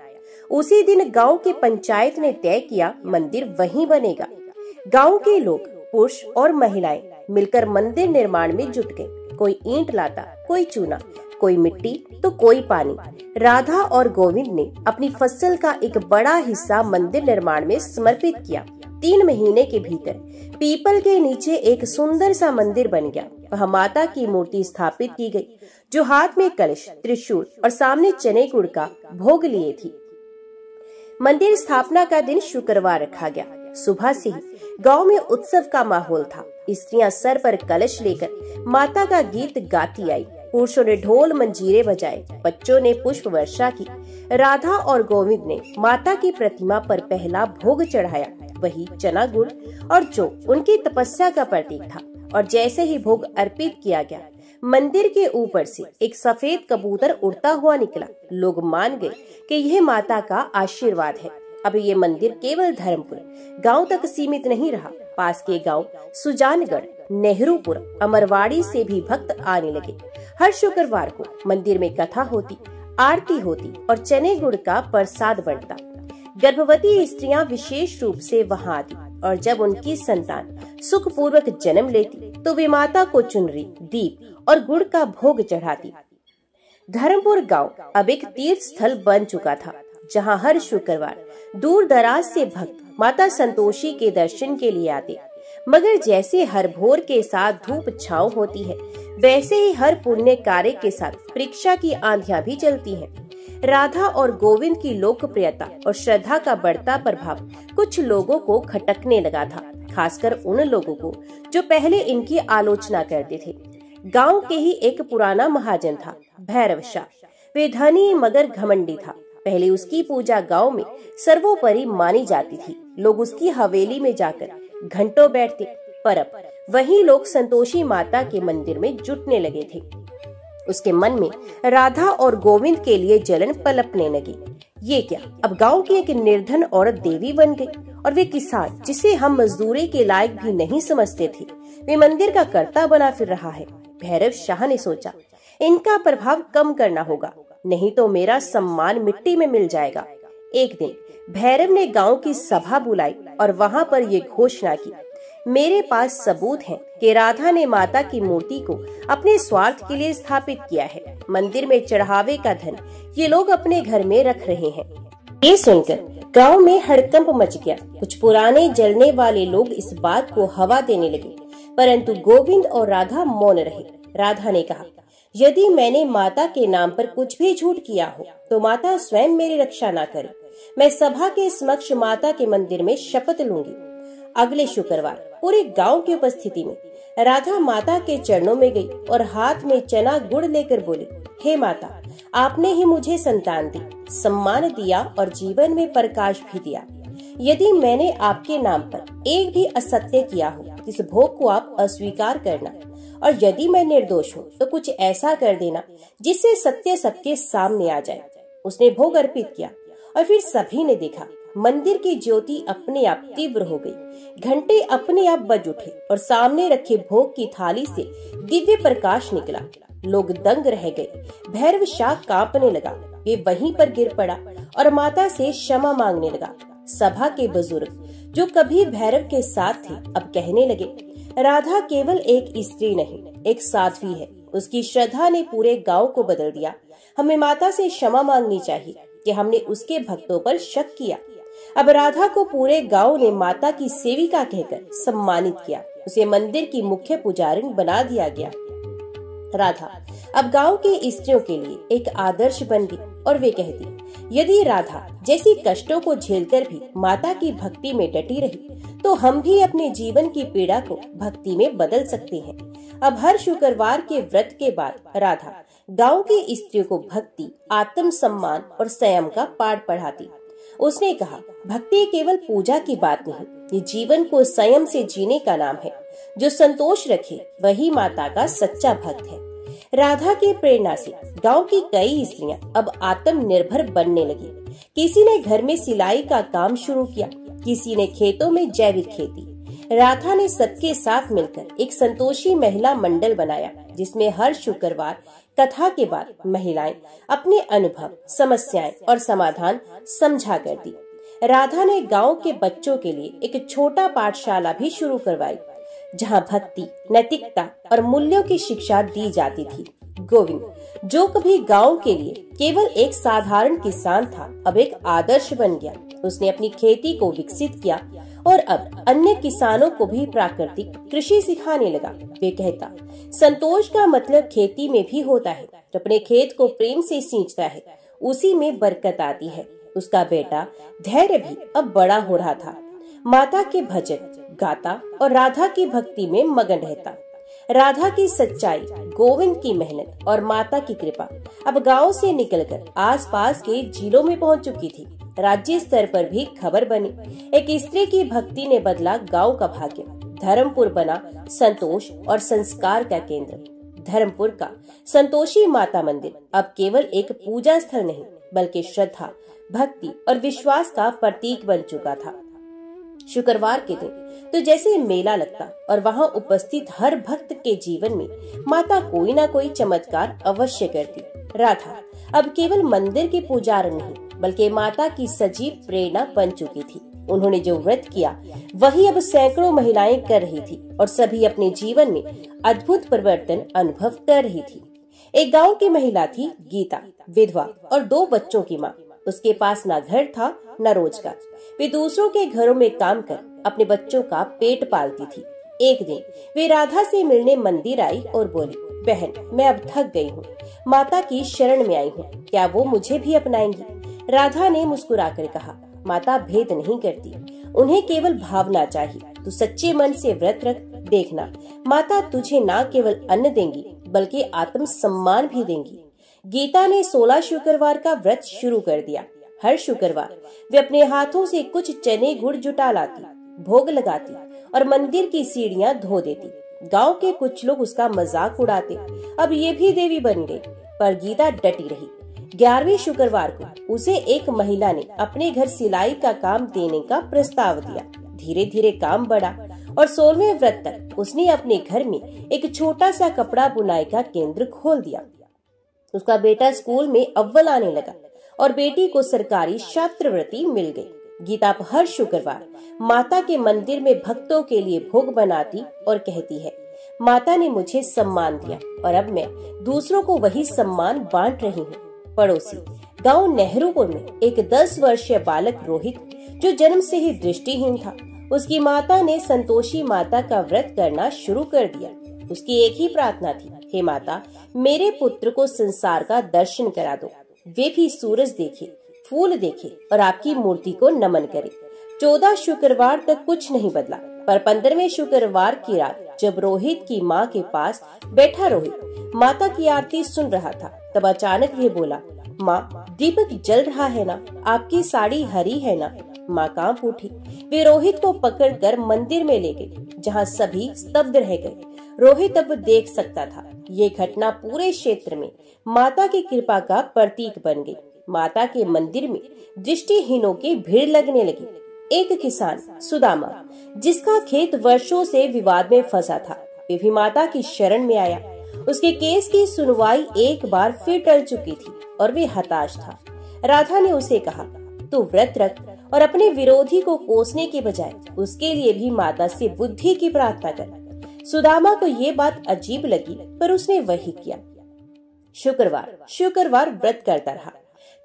उसी दिन गांव की पंचायत ने तय किया मंदिर वहीं बनेगा। गांव के लोग, पुरुष और महिलाएं मिलकर मंदिर निर्माण में जुट गए। कोई ईंट लाता, कोई चूना, कोई मिट्टी तो कोई पानी। राधा और गोविंद ने अपनी फसल का एक बड़ा हिस्सा मंदिर निर्माण में समर्पित किया। 3 महीने के भीतर पीपल के नीचे एक सुंदर सा मंदिर बन गया। वहाँ माता की मूर्ति स्थापित की गई, जो हाथ में कलश, त्रिशूल और सामने चने गुड़ का भोग लिए थी। मंदिर स्थापना का दिन शुक्रवार रखा गया। सुबह से ही गांव में उत्सव का माहौल था। स्त्रियां सर पर कलश लेकर माता का गीत गाती आई। पुरुषों ने ढोल मंजीरे बजाए, बच्चों ने पुष्प वर्षा की। राधा और गोविंद ने माता की प्रतिमा पर पहला भोग चढ़ाया, वही चना गुड़, और जो उनकी तपस्या का प्रतीक था। और जैसे ही भोग अर्पित किया गया, मंदिर के ऊपर से एक सफेद कबूतर उड़ता हुआ निकला। लोग मान गए कि यह माता का आशीर्वाद है। अब ये मंदिर केवल धर्मपुर गांव तक सीमित नहीं रहा। पास के गांव सुजानगढ़, नेहरूपुर, अमरवाड़ी से भी भक्त आने लगे। हर शुक्रवार को मंदिर में कथा होती, आरती होती और चने गुड़ का प्रसाद बंटता। गर्भवती स्त्रियां विशेष रूप से वहां आती और जब उनकी संतान सुखपूर्वक जन्म लेती तो वे माता को चुनरी, दीप और गुड़ का भोग चढ़ाती। धर्मपुर गांव अब एक तीर्थ स्थल बन चुका था, जहां हर शुक्रवार दूर दराज से भक्त माता संतोषी के दर्शन के लिए आते। मगर जैसे हर भोर के साथ धूप छांव होती है, वैसे ही हर पुण्य कार्य के साथ परीक्षा की आंधियां भी चलती हैं। राधा और गोविंद की लोकप्रियता और श्रद्धा का बढ़ता प्रभाव कुछ लोगों को खटकने लगा था, खासकर उन लोगों को जो पहले इनकी आलोचना करते थे। गांव के ही एक पुराना महाजन था, भैरव शाह। वे धनी मगर घमंडी था। पहले उसकी पूजा गांव में सर्वोपरि मानी जाती थी। लोग उसकी हवेली में जाकर घंटों बैठते, पर अब वही लोग संतोषी माता के मंदिर में जुटने लगे थे। उसके मन में राधा और गोविंद के लिए जलन पलपने लगी। ये क्या, अब गांव की एक निर्धन औरत देवी बन गई, और वे किसान जिसे हम मजदूरी के लायक भी नहीं समझते थे, वे मंदिर का कर्ता बना फिर रहा है। भैरव शाह ने सोचा, इनका प्रभाव कम करना होगा, नहीं तो मेरा सम्मान मिट्टी में मिल जाएगा। एक दिन भैरव ने गांव की सभा बुलाई और वहां पर ये घोषणा की, मेरे पास सबूत है कि राधा ने माता की मूर्ति को अपने स्वार्थ के लिए स्थापित किया है। मंदिर में चढ़ावे का धन ये लोग अपने घर में रख रहे हैं। ये सुनकर गांव में हड़कंप मच गया। कुछ पुराने जलने वाले लोग इस बात को हवा देने लगे, परंतु गोविंद और राधा मौन रहे। राधा ने कहा, यदि मैंने माता के नाम पर कुछ भी झूठ किया हो तो माता स्वयं मेरी रक्षा न करे। मैं सभा के समक्ष माता के मंदिर में शपथ लूंगी। अगले शुक्रवार पूरे गांव की उपस्थिति में राधा माता के चरणों में गई और हाथ में चना गुड़ लेकर बोली, हे माता, आपने ही मुझे संतान दी, सम्मान दिया और जीवन में प्रकाश भी दिया। यदि मैंने आपके नाम पर एक भी असत्य किया हो, इस भोग को आप अस्वीकार करना, और यदि मैं निर्दोष हूँ तो कुछ ऐसा कर देना जिससे सत्य सबके सामने आ जाए। उसने भोग अर्पित किया और फिर सभी ने देखा, मंदिर की ज्योति अपने आप तीव्र हो गई। घंटे अपने आप बज उठे और सामने रखे भोग की थाली से दिव्य प्रकाश निकला। लोग दंग रह गए। भैरव शाह कांपने लगा। वे वहीं पर गिर पड़ा और माता से क्षमा मांगने लगा। सभा के बुजुर्ग जो कभी भैरव के साथ थे अब कहने लगे, राधा केवल एक स्त्री नहीं, एक साध्वी है। उसकी श्रद्धा ने पूरे गांव को बदल दिया। हमें माता से क्षमा मांगनी चाहिए कि हमने उसके भक्तों पर शक किया। अब राधा को पूरे गांव ने माता की सेविका कहकर सम्मानित किया। उसे मंदिर की मुख्य पुजारिन बना दिया गया। राधा अब गांव के स्त्रियों के लिए एक आदर्श बन गई और वे कहती, यदि राधा जैसी कष्टों को झेलकर भी माता की भक्ति में डटी रही तो हम भी अपने जीवन की पीड़ा को भक्ति में बदल सकते हैं। अब हर शुक्रवार के व्रत के बाद राधा गांव की स्त्रियों को भक्ति, आत्म सम्मान और संयम का पाठ पढ़ाती। उसने कहा, भक्ति केवल पूजा की बात नहीं, ये जीवन को संयम से जीने का नाम है। जो संतोष रखे वही माता का सच्चा भक्त है। राधा की प्रेरणा से गांव की कई स्त्रियां अब आत्मनिर्भर बनने लगी। किसी ने घर में सिलाई का काम शुरू किया, किसी ने खेतों में जैविक खेती। राधा ने सबके साथ मिलकर एक संतोषी महिला मंडल बनाया, जिसमें हर शुक्रवार कथा के बाद महिलाएं अपने अनुभव, समस्याएं और समाधान समझा करती। राधा ने गांव के बच्चों के लिए एक छोटा पाठशाला भी शुरू करवाई, जहां भक्ति, नैतिकता और मूल्यों की शिक्षा दी जाती थी। गोविंद, जो कभी गांव के लिए केवल एक साधारण किसान था, अब एक आदर्श बन गया। उसने अपनी खेती को विकसित किया और अब अन्य किसानों को भी प्राकृतिक कृषि सिखाने लगा। वे कहता, संतोष का मतलब खेती में भी होता है। जो अपने खेत को प्रेम से सींचता है, उसी में बरकत आती है। उसका बेटा धैर्य भी अब बड़ा हो रहा था। माता के भजन गाता और राधा की भक्ति में मगन रहता। राधा की सच्चाई, गोविंद की मेहनत और माता की कृपा अब गांव से निकलकर आसपास के जिलों में पहुंच चुकी थी। राज्य स्तर पर भी खबर बनी। एक स्त्री की भक्ति ने बदला गांव का भाग्य। धर्मपुर बना संतोष और संस्कार का केंद्र। धर्मपुर का संतोषी माता मंदिर अब केवल एक पूजा स्थल नहीं, बल्कि श्रद्धा, भक्ति और विश्वास का प्रतीक बन चुका था। शुक्रवार के दिन तो जैसे मेला लगता और वहां उपस्थित हर भक्त के जीवन में माता कोई ना कोई चमत्कार अवश्य करती। राधा अब केवल मंदिर की पुजारन नहीं, बल्कि माता की सजीव प्रेरणा बन चुकी थी। उन्होंने जो व्रत किया वही अब सैकड़ों महिलाएं कर रही थी और सभी अपने जीवन में अद्भुत परिवर्तन अनुभव कर रही थी। एक गांव की महिला थी गीता, विधवा और 2 बच्चों की माँ। उसके पास न घर था न रोजगार। वे दूसरों के घरों में काम कर अपने बच्चों का पेट पालती थी। एक दिन वे राधा से मिलने मंदिर आई और बोली, बहन, मैं अब थक गई हूँ, माता की शरण में आई हूँ, क्या वो मुझे भी अपनाएंगी? राधा ने मुस्कुराकर कहा, माता भेद नहीं करती, उन्हें केवल भावना चाहिए। तू सच्चे मन से व्रत रख, देखना माता तुझे न केवल अन्न देंगी बल्कि आत्म सम्मान भी देंगी। गीता ने 16 शुक्रवार का व्रत शुरू कर दिया। हर शुक्रवार वे अपने हाथों से कुछ चने गुड़ जुटा लाती, भोग लगाती और मंदिर की सीढ़ियां धो देती। गांव के कुछ लोग उसका मजाक उड़ाते, अब ये भी देवी बन गई, पर गीता डटी रही। 11वें शुक्रवार को उसे एक महिला ने अपने घर सिलाई का काम देने का प्रस्ताव दिया। धीरे धीरे काम बढ़ा और 16वें व्रत तक उसने अपने घर में एक छोटा सा कपड़ा बुनाई का केंद्र खोल दिया। उसका बेटा स्कूल में अव्वल आने लगा और बेटी को सरकारी छात्रवृत्ति मिल गई। गीता हर शुक्रवार माता के मंदिर में भक्तों के लिए भोग बनाती और कहती है, माता ने मुझे सम्मान दिया और अब मैं दूसरों को वही सम्मान बांट रही हूँ। पड़ोसी गांव नेहरूपुर में एक 10 वर्षीय बालक रोहित, जो जन्म से ही दृष्टिहीन था, उसकी माता ने संतोषी माता का व्रत करना शुरू कर दिया। उसकी एक ही प्रार्थना थी, हे माता, मेरे पुत्र को संसार का दर्शन करा दो। वे भी सूरज देखे, फूल देखे और आपकी मूर्ति को नमन करे। 14 शुक्रवार तक कुछ नहीं बदला, पर 15वें शुक्रवार की रात जब रोहित की माँ के पास बैठा रोहित माता की आरती सुन रहा था, तब अचानक वे बोला, माँ, दीपक जल रहा है ना? आपकी साड़ी हरी है ना? माँ कांप उठी। वे रोहित को पकड़कर मंदिर में ले गए, जहाँ सभी स्तब्ध रह गए। रोहित अब देख सकता था। ये घटना पूरे क्षेत्र में माता की कृपा का प्रतीक बन गई। माता के मंदिर में दृष्टिहीनों की भीड़ लगने लगी। एक किसान सुदामा, जिसका खेत वर्षों से विवाद में फंसा था, वे भी माता की शरण में आया। उसके केस की सुनवाई एक बार फिर टल चुकी थी और वे हताश था। राधा ने उसे कहा, तू व्रत रख और अपने विरोधी को कोसने के बजाय उसके लिए भी माता से बुद्धि की प्रार्थना कर। सुदामा को ये बात अजीब लगी, पर उसने वही किया। शुक्रवार व्रत करता रहा।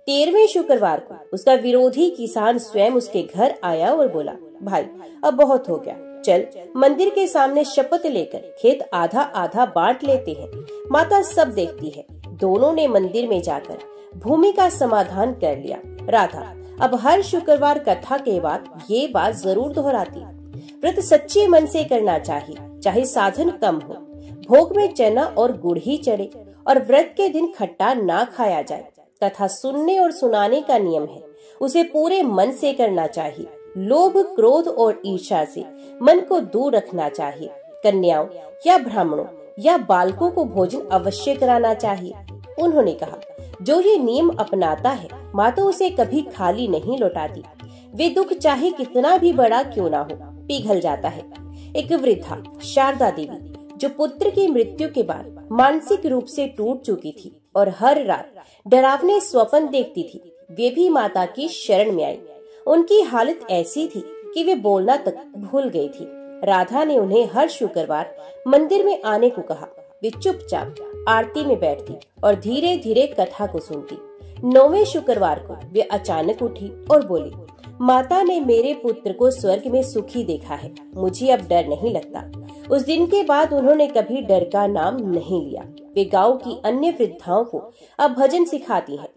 13वें शुक्रवार को उसका विरोधी किसान स्वयं उसके घर आया और बोला, भाई अब बहुत हो गया, चल मंदिर के सामने शपथ लेकर खेत आधा आधा बांट लेते हैं। माता सब देखती है। दोनों ने मंदिर में जाकर भूमि का समाधान कर लिया। राधा अब हर शुक्रवार कथा के बाद ये बात जरूर दोहराती, व्रत सच्चे मन से करना चाहिए, चाहे साधन कम हो, भोग में चना और गुड़ ही चढ़े और व्रत के दिन खट्टा ना खाया जाए। कथा सुनने और सुनाने का नियम है, उसे पूरे मन से करना चाहिए। लोभ, क्रोध और ईर्ष्या से मन को दूर रखना चाहिए। कन्याओं या ब्राह्मणों या बालकों को भोजन अवश्य कराना चाहिए। उन्होंने कहा, जो ये नियम अपनाता है माँ तो उसे कभी खाली नहीं लौटाती। वे दुख चाहे कितना भी बड़ा क्यों ना हो पिघल जाता है। एक वृद्धा शारदा देवी जो पुत्र की मृत्यु के बाद मानसिक रूप से टूट चुकी थी और हर रात डरावने स्वप्न देखती थी, वे भी माता की शरण में आई। उनकी हालत ऐसी थी कि वे बोलना तक भूल गई थी। राधा ने उन्हें हर शुक्रवार मंदिर में आने को कहा। वे चुपचाप आरती में बैठती और धीरे धीरे कथा को सुनती। 9वें शुक्रवार को वे अचानक उठी और बोली, माता ने मेरे पुत्र को स्वर्ग में सुखी देखा है, मुझे अब डर नहीं लगता। उस दिन के बाद उन्होंने कभी डर का नाम नहीं लिया। वे गांव की अन्य वृद्धाओं को अब भजन सिखाती हैं।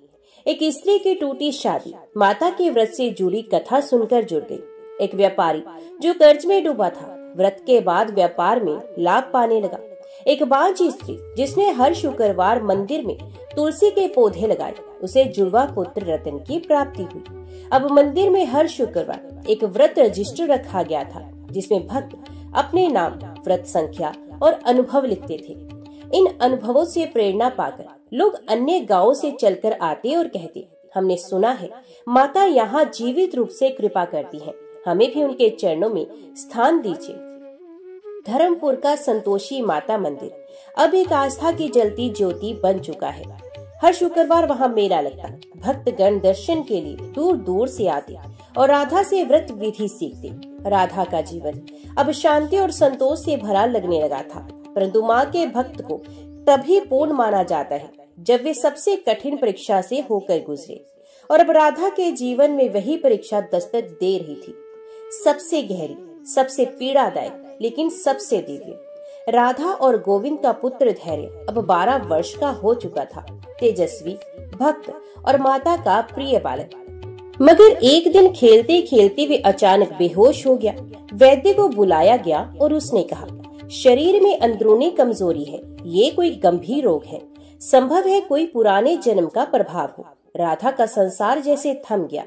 एक स्त्री की टूटी शादी माता के व्रत से जुड़ी कथा सुनकर जुड़ गई। एक व्यापारी जो कर्ज में डूबा था, व्रत के बाद व्यापार में लाभ पाने लगा। एक बांझी स्त्री जिसने हर शुक्रवार मंदिर में तुलसी के पौधे लगाए, उसे जुड़वा पुत्र रतन की प्राप्ति हुई। अब मंदिर में हर शुक्रवार एक व्रत रजिस्टर रखा गया था, जिसमें भक्त अपने नाम, व्रत संख्या और अनुभव लिखते थे। इन अनुभवों से प्रेरणा पाकर लोग अन्य गांवों से चलकर आते और कहते, हमने सुना है माता यहाँ जीवित रूप से कृपा करती है, हमें भी उनके चरणों में स्थान दीजिए। धर्मपुर का संतोषी माता मंदिर अब एक आस्था की जलती ज्योति बन चुका है। हर शुक्रवार वहाँ मेला लगता। भक्तगण दर्शन के लिए दूर दूर से आते और राधा से व्रत विधि सीखते। राधा का जीवन अब शांति और संतोष से भरा लगने लगा था, परंतु माँ के भक्त को तभी पूर्ण माना जाता है जब वे सबसे कठिन परीक्षा से होकर गुजरे। और अब राधा के जीवन में वही परीक्षा दस्तक दे रही थी, सबसे गहरी, सबसे पीड़ादायक, लेकिन सबसे दिव्य। राधा और गोविंद का पुत्र धैर्य अब 12 वर्ष का हो चुका था, तेजस्वी, भक्त और माता का प्रिय बालक। मगर एक दिन खेलते खेलते वे अचानक बेहोश हो गया। वैद्य को बुलाया गया और उसने कहा, शरीर में अंदरूनी कमजोरी है, ये कोई गंभीर रोग है, संभव है कोई पुराने जन्म का प्रभाव हो। राधा का संसार जैसे थम गया।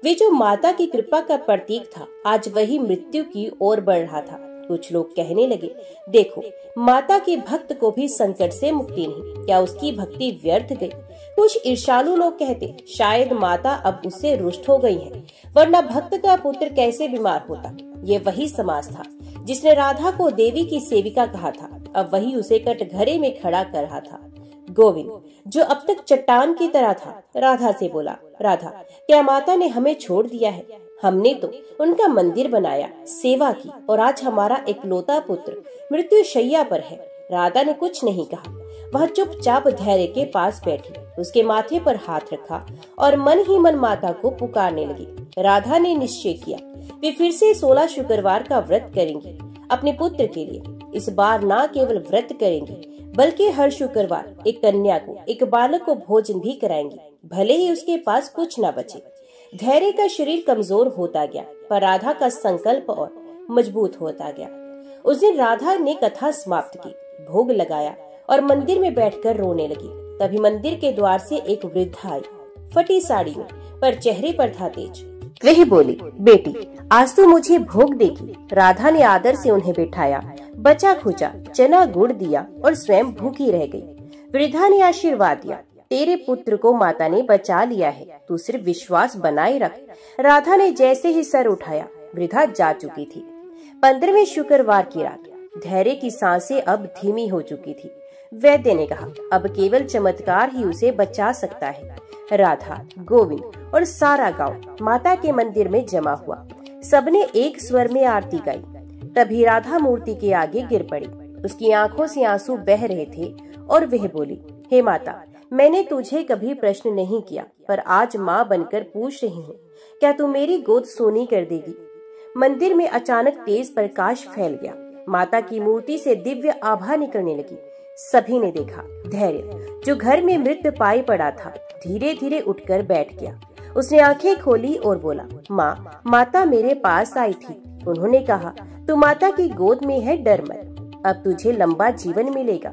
वे जो माता की कृपा का प्रतीक था, आज वही मृत्यु की ओर बढ़ रहा था। कुछ लोग कहने लगे, देखो माता के भक्त को भी संकट से मुक्ति नहीं, क्या उसकी भक्ति व्यर्थ गई। कुछ ईर्ष्यालु लोग कहते, शायद माता अब उससे रुष्ट हो गई है, वरना भक्त का पुत्र कैसे बीमार होता। ये वही समाज था जिसने राधा को देवी की सेविका कहा था, अब वही उसे कटघरे में खड़ा कर रहा था। गोविंद जो अब तक चट्टान की तरह था, राधा से बोला, राधा क्या माता ने हमें छोड़ दिया है? हमने तो उनका मंदिर बनाया, सेवा की, और आज हमारा इकलौता पुत्र मृत्यु शैया पर है। राधा ने कुछ नहीं कहा, वह चुपचाप धैर्य के पास बैठी, उसके माथे पर हाथ रखा और मन ही मन माता को पुकारने लगी। राधा ने निश्चय किया, वे फिर से 16 शुक्रवार का व्रत करेंगी अपने पुत्र के लिए। इस बार न केवल व्रत करेंगी, बल्कि हर शुक्रवार एक कन्या को, एक बालक को भोजन भी कराएंगी, भले ही उसके पास कुछ न बचे। धैर्य का शरीर कमजोर होता गया, पर राधा का संकल्प और मजबूत होता गया। उस दिन राधा ने कथा समाप्त की, भोग लगाया और मंदिर में बैठकर रोने लगी। तभी मंदिर के द्वार से एक वृद्धा आई, फटी साड़ी में, पर चेहरे पर था तेज। वही बोली, बेटी आज तो मुझे भोग देगी। राधा ने आदर से उन्हें बिठाया, बचा खुचा चना गुड़ दिया और स्वयं भूखी रह गई। वृद्धा ने आशीर्वाद दिया, तेरे पुत्र को माता ने बचा लिया है, तू सिर्फ विश्वास बनाए रख। राधा ने जैसे ही सर उठाया, वृद्धा जा चुकी थी। 15वें शुक्रवार की रात, धैर्य की सांसें अब धीमी हो चुकी थी। वैद्य ने कहा, अब केवल चमत्कार ही उसे बचा सकता है। राधा, गोविंद और सारा गांव माता के मंदिर में जमा हुआ। सबने एक स्वर में आरती गाई। तभी राधा मूर्ति के आगे गिर पड़ी। उसकी आंखों से आंसू बह रहे थे और वह बोली, हे माता, मैंने तुझे कभी प्रश्न नहीं किया, पर आज माँ बनकर पूछ रही हूँ, क्या तू मेरी गोद सोनी कर देगी? मंदिर में अचानक तेज प्रकाश फैल गया। माता की मूर्ति से दिव्य आभा निकलने लगी। सभी ने देखा, धैर्य, जो घर में मृत पाई पड़ा था, धीरे धीरे उठकर बैठ गया। उसने आंखें खोली और बोला, माँ, माता मेरे पास आई थी। उन्होंने कहा, तू माता की गोद में है, डर मत, अब तुझे लंबा जीवन मिलेगा।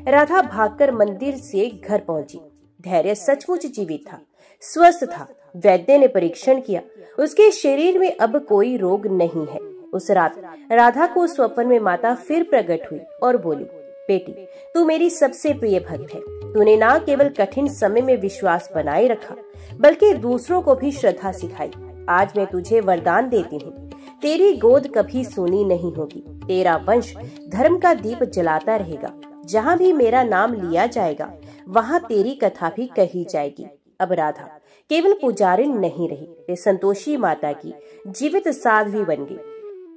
राधा भागकर मंदिर से घर पहुंची। धैर्य सचमुच जीवित था, स्वस्थ था। वैद्य ने परीक्षण किया, उसके शरीर में अब कोई रोग नहीं है। उस रात राधा को स्वप्न में माता फिर प्रकट हुई और बोली, बेटी, तू मेरी सबसे प्रिय भक्त है। तूने न केवल कठिन समय में विश्वास बनाए रखा, बल्कि दूसरों को भी श्रद्धा सिखाई। आज मैं तुझे वरदान देती हूँ, तेरी गोद कभी सूनी नहीं होगी। तेरा वंश धर्म का दीप जलाता रहेगा। जहाँ भी मेरा नाम लिया जाएगा, वहाँ तेरी कथा भी कही जाएगी। अब राधा केवल पुजारिन नहीं रही, वे संतोषी माता की जीवित साध्वी बन गई।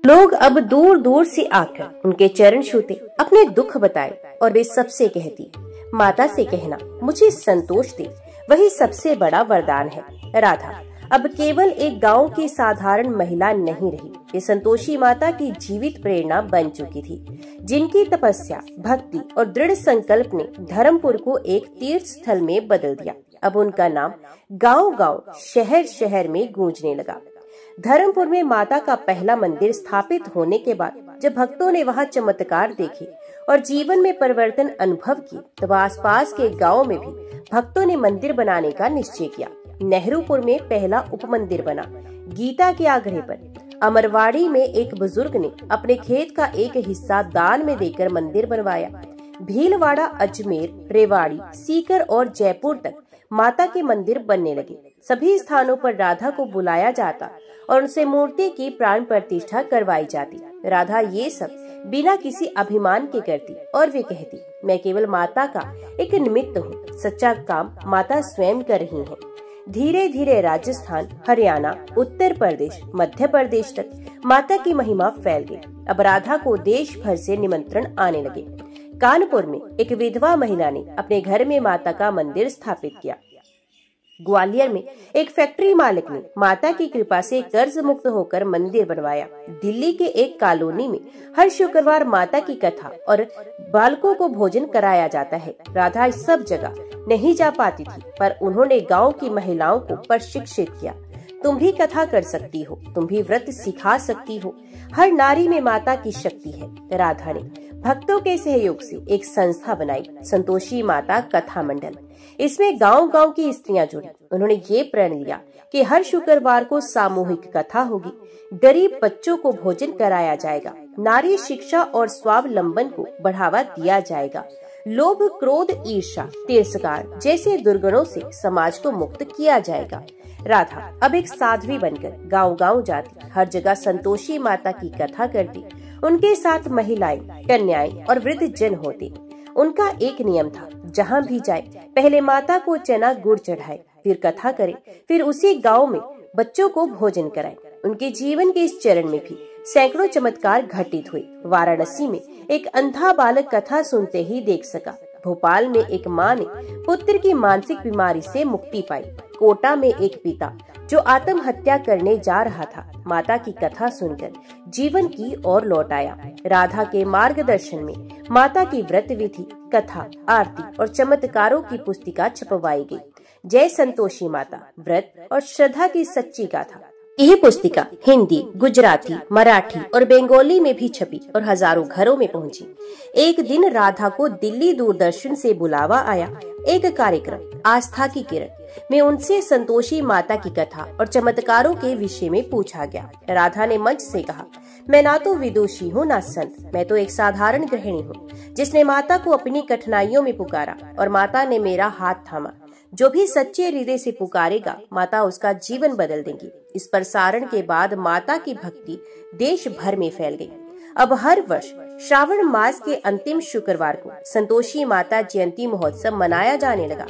लोग अब दूर दूर से आकर उनके चरण छूते, अपने दुख बताए और वे सबसे कहती, माता से कहना मुझे संतोष दे, वही सबसे बड़ा वरदान है। राधा अब केवल एक गांव की साधारण महिला नहीं रही, ये संतोषी माता की जीवित प्रेरणा बन चुकी थी, जिनकी तपस्या, भक्ति और दृढ़ संकल्प ने धर्मपुर को एक तीर्थ स्थल में बदल दिया। अब उनका नाम गांव-गांव, शहर-शहर में गूंजने लगा। धर्मपुर में माता का पहला मंदिर स्थापित होने के बाद जब भक्तों ने वहां चमत्कार देखे और जीवन में परिवर्तन अनुभव किए, तब आसपास के गांव में भी भक्तों ने मंदिर बनाने का निश्चय किया। नेहरूपुर में पहला उपमंदिर बना। गीता के आग्रह पर अमरवाड़ी में एक बुजुर्ग ने अपने खेत का एक हिस्सा दान में देकर मंदिर बनवाया। भीलवाड़ा, अजमेर, रेवाड़ी, सीकर और जयपुर तक माता के मंदिर बनने लगे। सभी स्थानों पर राधा को बुलाया जाता और उनसे मूर्ति की प्राण प्रतिष्ठा करवाई जाती। राधा ये सब बिना किसी अभिमान के करती और वे कहती, मैं केवल माता का एक निमित्त हूँ, सच्चा काम माता स्वयं कर रही है। धीरे धीरे राजस्थान, हरियाणा, उत्तर प्रदेश, मध्य प्रदेश तक माता की महिमा फैल गई। अब राधा को देश भर से निमंत्रण आने लगे। कानपुर में एक विधवा महिला ने अपने घर में माता का मंदिर स्थापित किया। ग्वालियर में एक फैक्ट्री मालिक ने माता की कृपा से कर्ज मुक्त होकर मंदिर बनवाया। दिल्ली के एक कॉलोनी में हर शुक्रवार माता की कथा और बालकों को भोजन कराया जाता है। राधा इस सब जगह नहीं जा पाती थी, पर उन्होंने गांव की महिलाओं को प्रशिक्षित किया। तुम भी कथा कर सकती हो, तुम भी व्रत सिखा सकती हो, हर नारी में माता की शक्ति है। राधा ने भक्तों के सहयोग से एक संस्था बनाई, संतोषी माता कथा मंडल। इसमें गांव-गांव की स्त्रियां जुड़ी। उन्होंने ये प्रण लिया कि हर शुक्रवार को सामूहिक कथा होगी, गरीब बच्चों को भोजन कराया जाएगा, नारी शिक्षा और स्वावलंबन को बढ़ावा दिया जाएगा, लोभ, क्रोध, ईर्ष्या, तिरस्कार जैसे दुर्गुणों से समाज को मुक्त किया जाएगा। राधा अब एक साध्वी बनकर गांव-गांव जाती, हर जगह संतोषी माता की कथा करती। उनके साथ महिलाएं, कन्याएं और वृद्ध जन होते। उनका एक नियम था, जहाँ भी जाए पहले माता को चना गुड़ चढ़ाए, फिर कथा करे, फिर उसी गांव में बच्चों को भोजन कराए। उनके जीवन के इस चरण में भी सैकड़ों चमत्कार घटित हुए। वाराणसी में एक अंधा बालक कथा सुनते ही देख सका। भोपाल में एक माँ ने पुत्र की मानसिक बीमारी से मुक्ति पाई। कोटा में एक पिता जो आत्महत्या करने जा रहा था, माता की कथा सुनकर जीवन की ओर लौट आया। राधा के मार्गदर्शन में माता की व्रत विधि, कथा, आरती और चमत्कारों की पुस्तिका छपवाई गई। जय संतोषी माता, व्रत और श्रद्धा की सच्ची गाथा। यह पुस्तिका हिंदी, गुजराती, मराठी और बंगाली में भी छपी और हजारों घरों में पहुंची। एक दिन राधा को दिल्ली दूरदर्शन से बुलावा आया। एक कार्यक्रम आस्था की किरण में उनसे संतोषी माता की कथा और चमत्कारों के विषय में पूछा गया। राधा ने मंच से कहा, मैं ना तो विदुषी हूँ ना संत, मैं तो एक साधारण गृहिणी हूँ, जिसने माता को अपनी कठिनाइयों में पुकारा और माता ने मेरा हाथ थामा। जो भी सच्चे हृदय से पुकारेगा, माता उसका जीवन बदल देंगी। इस प्रसारण के बाद माता की भक्ति देश भर में फैल गई। अब हर वर्ष श्रावण मास के अंतिम शुक्रवार को संतोषी माता जयंती महोत्सव मनाया जाने लगा।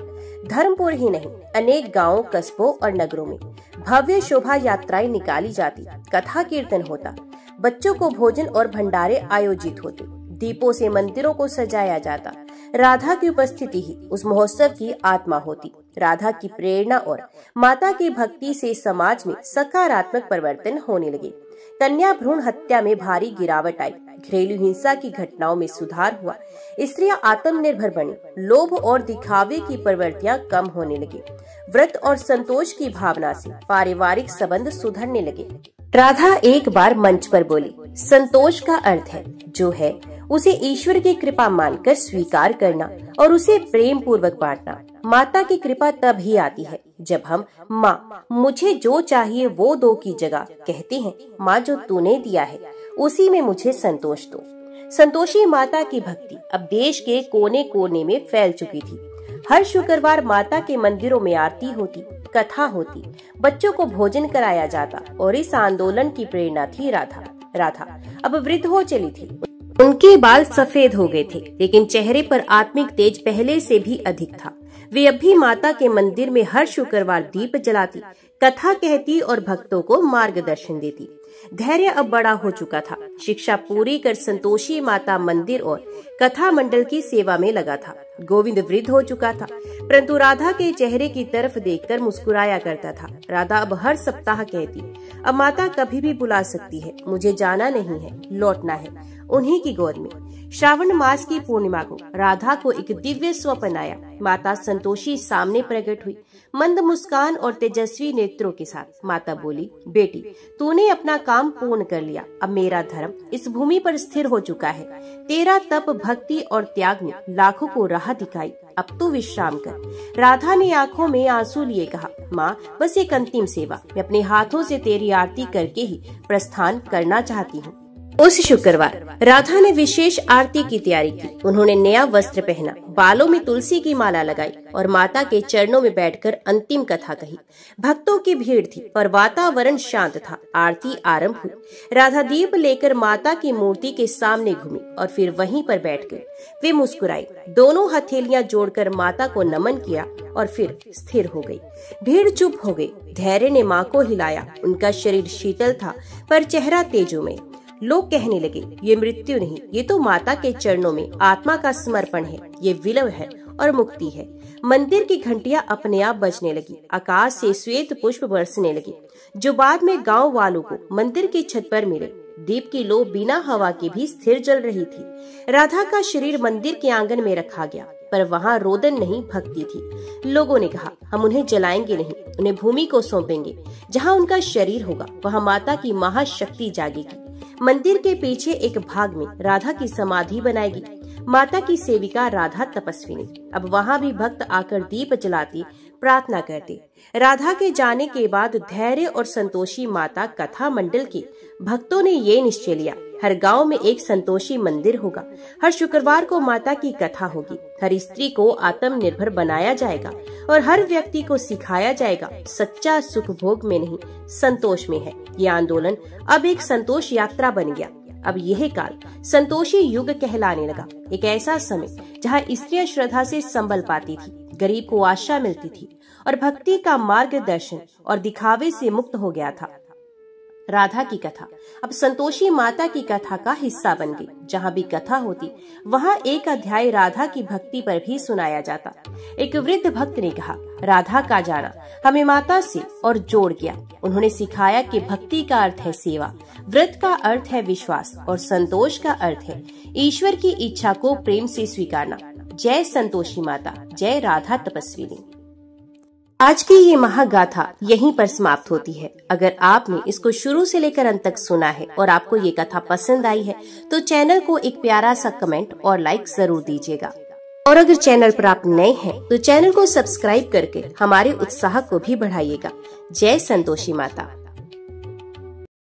धर्मपुर ही नहीं, अनेक गांवों, कस्बों और नगरों में भव्य शोभा यात्राएं निकाली जाती, कथा कीर्तन होता, बच्चों को भोजन और भंडारे आयोजित होते, दीपों से मंदिरों को सजाया जाता। राधा की उपस्थिति ही उस महोत्सव की आत्मा होती। राधा की प्रेरणा और माता की भक्ति से समाज में सकारात्मक परिवर्तन होने लगे। कन्या भ्रूण हत्या में भारी गिरावट आई, घरेलू हिंसा की घटनाओं में सुधार हुआ, स्त्रियां आत्मनिर्भर बनी, लोभ और दिखावे की प्रवृत्तियां कम होने लगी। व्रत और संतोष की भावना से पारिवारिक संबंध सुधरने लगे। राधा एक बार मंच पर बोली, संतोष का अर्थ है जो है उसे ईश्वर की कृपा मानकर स्वीकार करना और उसे प्रेम पूर्वक बांटना। माता की कृपा तब ही आती है जब हम माँ मुझे जो चाहिए वो दो की जगह कहते हैं, माँ जो तूने दिया है उसी में मुझे संतोष दो। संतोषी माता की भक्ति अब देश के कोने कोने में फैल चुकी थी। हर शुक्रवार माता के मंदिरों में आरती होती, कथा होती, बच्चों को भोजन कराया जाता और इस आंदोलन की प्रेरणा थी राधा। राधा अब वृद्ध हो चली थी, उनके बाल सफेद हो गए थे, लेकिन चेहरे पर आत्मिक तेज पहले से भी अधिक था। वे अब भी माता के मंदिर में हर शुक्रवार दीप जलाती, कथा कहती और भक्तों को मार्गदर्शन देती। धैर्य अब बड़ा हो चुका था। शिक्षा पूरी कर संतोषी माता मंदिर और कथा मंडल की सेवा में लगा था। गोविंद वृद्ध हो चुका था, परंतु राधा के चेहरे की तरफ देखकर मुस्कुराया करता था। राधा अब हर सप्ताह कहती, अब माता कभी भी बुला सकती है, मुझे जाना नहीं है, लौटना है उन्हीं की गोद में। श्रावण मास की पूर्णिमा को राधा को एक दिव्य स्वप्न आया। माता संतोषी सामने प्रकट हुई, मंद मुस्कान और तेजस्वी नेत्रों के साथ। माता बोली, बेटी तूने अपना काम पूर्ण कर लिया, अब मेरा धर्म इस भूमि पर स्थिर हो चुका है। तेरा तप, भक्ति और त्याग ने लाखों को राह दिखाई, अब तू विश्राम कर। राधा ने आंखों में आंसू लिए कहा, माँ बस एक अंतिम सेवा, मैं अपने हाथों से तेरी आरती करके ही प्रस्थान करना चाहती हूँ। उस शुक्रवार राधा ने विशेष आरती की तैयारी की। उन्होंने नया वस्त्र पहना, बालों में तुलसी की माला लगाई और माता के चरणों में बैठकर अंतिम कथा कही। भक्तों की भीड़ थी पर वातावरण शांत था। आरती आरंभ हुई। राधा दीप लेकर माता की मूर्ति के सामने घूमी और फिर वहीं पर बैठ गई। वे मुस्कुराई, दोनों हथेलियां जोड़कर माता को नमन किया और फिर स्थिर हो गई। भीड़ चुप हो गई। धैर्य ने माँ को हिलाया। उनका शरीर शीतल था पर चेहरा तेजोमय। लोग कहने लगे, ये मृत्यु नहीं, ये तो माता के चरणों में आत्मा का समर्पण है, ये विलय है और मुक्ति है। मंदिर की घंटियां अपने आप बजने लगी। आकाश से श्वेत पुष्प बरसने लगे, जो बाद में गांव वालों को मंदिर की छत पर मिले। दीप की लो बिना हवा के भी स्थिर जल रही थी। राधा का शरीर मंदिर के आंगन में रखा गया, पर वहाँ रोदन नहीं, भक्ति थी। लोगों ने कहा, हम उन्हें जलाएंगे नहीं, उन्हें भूमि को सौंपेंगे। जहाँ उनका शरीर होगा वहाँ माता की महाशक्ति जागेगी। मंदिर के पीछे एक भाग में राधा की समाधि बनाएगी। माता की सेविका राधा तपस्विनी। अब वहाँ भी भक्त आकर दीप जलाती, प्रार्थना करते। राधा के जाने के बाद धैर्य और संतोषी माता कथा मंडल के भक्तों ने ये निश्चय लिया, हर गांव में एक संतोषी मंदिर होगा। हर शुक्रवार को माता की कथा होगी। हर स्त्री को आत्मनिर्भर बनाया जाएगा और हर व्यक्ति को सिखाया जाएगा, सच्चा सुख भोग में नहीं, संतोष में है। ये आंदोलन अब एक संतोष यात्रा बन गया। अब यह काल संतोषी युग कहलाने लगा। एक ऐसा समय जहाँ स्त्रियां श्रद्धा से संबल पाती थी, गरीब को आशा मिलती थी और भक्ति का मार्गदर्शन और दिखावे से मुक्त हो गया था। राधा की कथा अब संतोषी माता की कथा का हिस्सा बन गई। जहाँ भी कथा होती वहाँ एक अध्याय राधा की भक्ति पर भी सुनाया जाता। एक वृद्ध भक्त ने कहा, राधा का जाना हमें माता से और जोड़ गया। उन्होंने सिखाया कि भक्ति का अर्थ है सेवा, व्रत का अर्थ है विश्वास और संतोष का अर्थ है ईश्वर की इच्छा को प्रेम से स्वीकारना। जय संतोषी माता, जय राधा तपस्विनी। आज की ये महागाथा यहीं पर समाप्त होती है। अगर आपने इसको शुरू से लेकर अंत तक सुना है और आपको ये कथा पसंद आई है तो चैनल को एक प्यारा सा कमेंट और लाइक जरूर दीजिएगा। और अगर चैनल पर आप नए हैं तो चैनल को सब्सक्राइब करके हमारे उत्साह को भी बढ़ाइएगा। जय संतोषी माता।